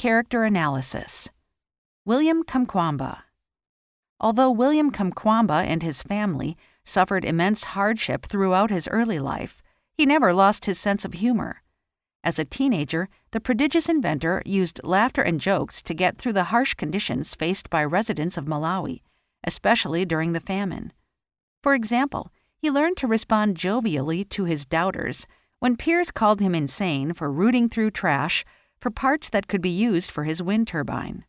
Character Analysis. William Kamkwamba. Although William Kamkwamba and his family suffered immense hardship throughout his early life, he never lost his sense of humor. As a teenager, the prodigious inventor used laughter and jokes to get through the harsh conditions faced by residents of Malawi, especially during the famine. For example, he learned to respond jovially to his doubters when peers called him insane for rooting through trash for parts that could be used for his wind turbine.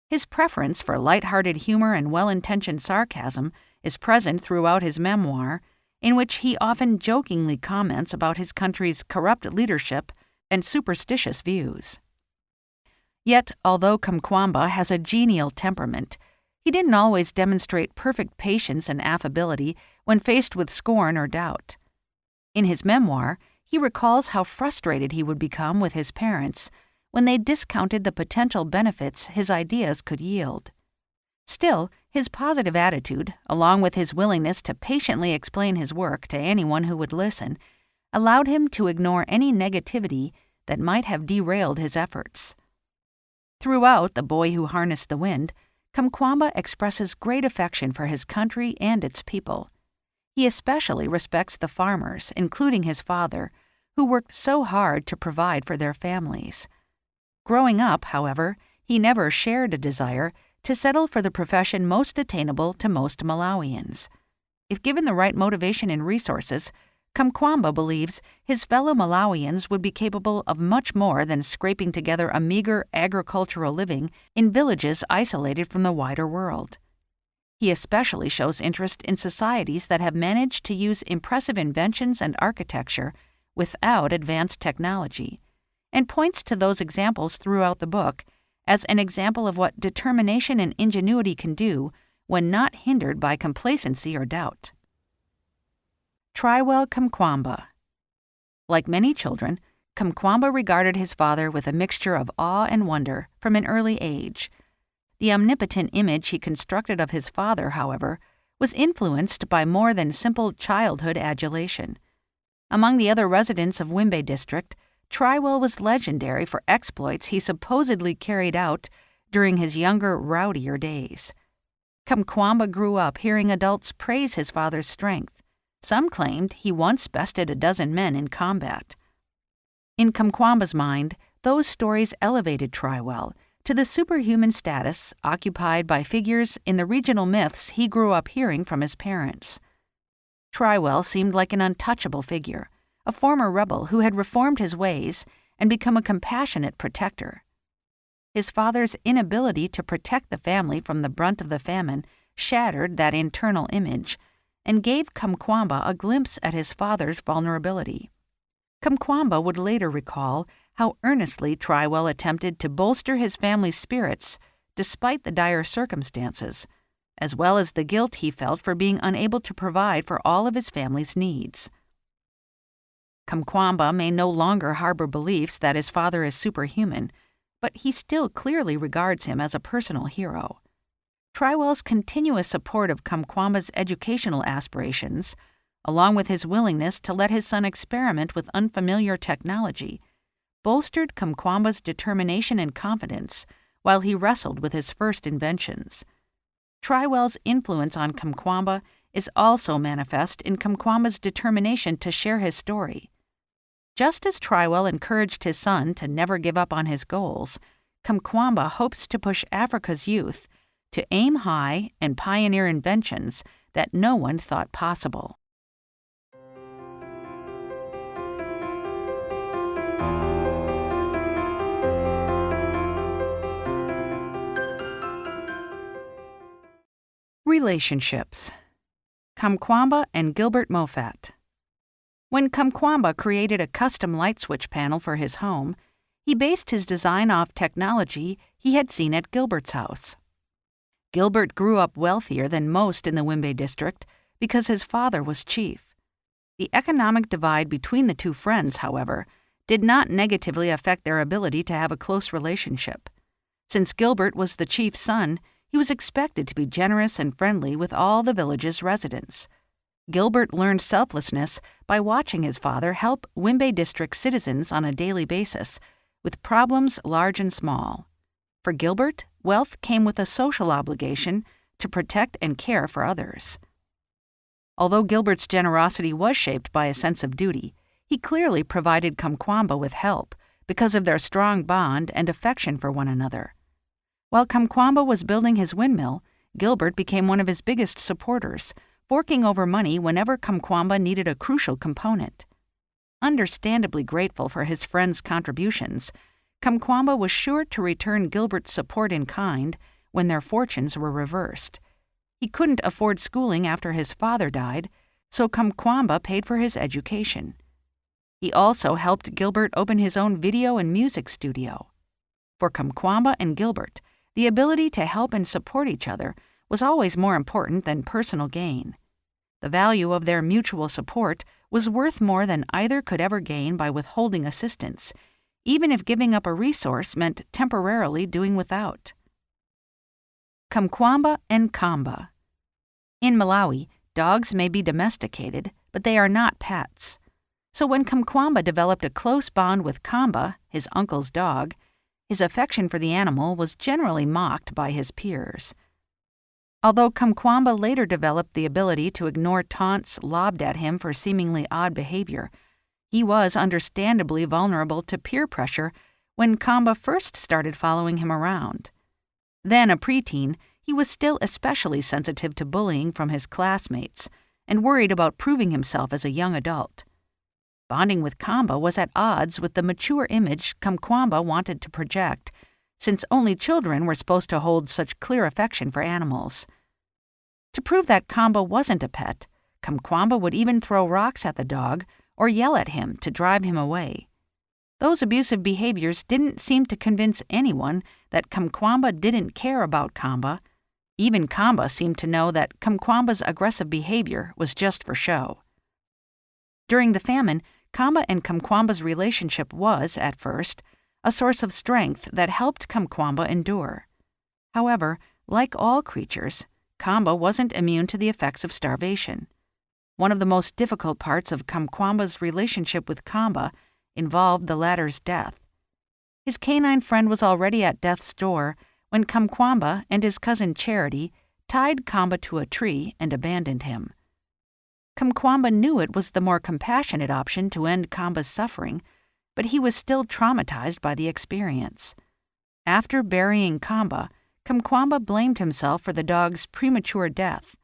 His preference for light-hearted humor and well-intentioned sarcasm is present throughout his memoir, in which he often jokingly comments about his country's corrupt leadership and superstitious views. Yet, although Kamkwamba has a genial temperament, he didn't always demonstrate perfect patience and affability when faced with scorn or doubt. In his memoir, he recalls how frustrated he would become with his parents when they discounted the potential benefits his ideas could yield. Still, his positive attitude, along with his willingness to patiently explain his work to anyone who would listen, allowed him to ignore any negativity that might have derailed his efforts. Throughout The Boy Who Harnessed the Wind, Kamkwamba expresses great affection for his country and its people. He especially respects the farmers, including his father, who worked so hard to provide for their families. Growing up, however, he never shared a desire to settle for the profession most attainable to most Malawians. If given the right motivation and resources, Kamkwamba believes his fellow Malawians would be capable of much more than scraping together a meager agricultural living in villages isolated from the wider world. He especially shows interest in societies that have managed to use impressive inventions and architecture without advanced technology, and points to those examples throughout the book as an example of what determination and ingenuity can do when not hindered by complacency or doubt. Trywell Kamkwamba. Like many children, Kamkwamba regarded his father with a mixture of awe and wonder from an early age. The omnipotent image he constructed of his father, however, was influenced by more than simple childhood adulation. Among the other residents of Wimbe District, Trywell was legendary for exploits he supposedly carried out during his younger, rowdier days. Kamkwamba grew up hearing adults praise his father's strength. Some claimed he once bested a dozen men in combat. In Kamkwamba's mind, those stories elevated Trywell to the superhuman status occupied by figures in the regional myths he grew up hearing from his parents. Trywell seemed like an untouchable figure, a former rebel who had reformed his ways and become a compassionate protector. His father's inability to protect the family from the brunt of the famine shattered that internal image and gave Kamkwamba a glimpse at his father's vulnerability. Kamkwamba would later recall how earnestly Trywell attempted to bolster his family's spirits despite the dire circumstances, as well as the guilt he felt for being unable to provide for all of his family's needs. Kamkwamba may no longer harbor beliefs that his father is superhuman, but he still clearly regards him as a personal hero. Trywell's continuous support of Kamkwamba's educational aspirations, along with his willingness to let his son experiment with unfamiliar technology, bolstered Kamkwamba's determination and confidence while he wrestled with his first inventions. Trywell's influence on Kamkwamba is also manifest in Kamkwamba's determination to share his story. Just as Trywell encouraged his son to never give up on his goals, Kamkwamba hopes to push Africa's youth to aim high and pioneer inventions that no one thought possible. Relationships. Kamkwamba and Gilbert Moffat. When Kamkwamba created a custom light switch panel for his home, he based his design off technology he had seen at Gilbert's house. Gilbert grew up wealthier than most in the Wimbe district because his father was chief. The economic divide between the two friends, however, did not negatively affect their ability to have a close relationship. Since Gilbert was the chief's son, he was expected to be generous and friendly with all the village's residents. Gilbert learned selflessness by watching his father help Wimbe district citizens on a daily basis, with problems large and small. For Gilbert, wealth came with a social obligation to protect and care for others. Although Gilbert's generosity was shaped by a sense of duty, he clearly provided Kamkwamba with help because of their strong bond and affection for one another. While Kamkwamba was building his windmill, Gilbert became one of his biggest supporters, forking over money whenever Kamkwamba needed a crucial component. Understandably grateful for his friend's contributions, Kamkwamba was sure to return Gilbert's support in kind when their fortunes were reversed. He couldn't afford schooling after his father died, so Kamkwamba paid for his education. He also helped Gilbert open his own video and music studio. For Kamkwamba and Gilbert, the ability to help and support each other was always more important than personal gain. The value of their mutual support was worth more than either could ever gain by withholding assistance, even if giving up a resource meant temporarily doing without. Kamkwamba and Kamba. In Malawi, dogs may be domesticated, but they are not pets. So when Kamkwamba developed a close bond with Kamba, his uncle's dog, his affection for the animal was generally mocked by his peers. Although Kamkwamba later developed the ability to ignore taunts lobbed at him for seemingly odd behavior, he was understandably vulnerable to peer pressure when Kamba first started following him around. Then a preteen, he was still especially sensitive to bullying from his classmates and worried about proving himself as a young adult. Bonding with Kamba was at odds with the mature image Kamkwamba wanted to project, since only children were supposed to hold such clear affection for animals. To prove that Kamba wasn't a pet, Kamkwamba would even throw rocks at the dog or yell at him to drive him away. Those abusive behaviors didn't seem to convince anyone that Kamkwamba didn't care about Kamba. Even Kamba seemed to know that Kamkwamba's aggressive behavior was just for show. During the famine, Kamba and Kamkwamba's relationship was, at first, a source of strength that helped Kamkwamba endure. However, like all creatures, Kamba wasn't immune to the effects of starvation. One of the most difficult parts of Kamkwamba's relationship with Kamba involved the latter's death. His canine friend was already at death's door when Kamkwamba and his cousin Charity tied Kamba to a tree and abandoned him. Kamkwamba knew it was the more compassionate option to end Kamba's suffering, but he was still traumatized by the experience. After burying Kamba, Kamkwamba blamed himself for the dog's premature death.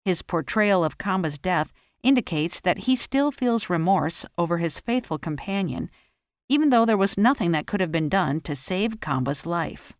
His portrayal of Kamba's death indicates that he still feels remorse over his faithful companion, even though there was nothing that could have been done to save Kamba's life.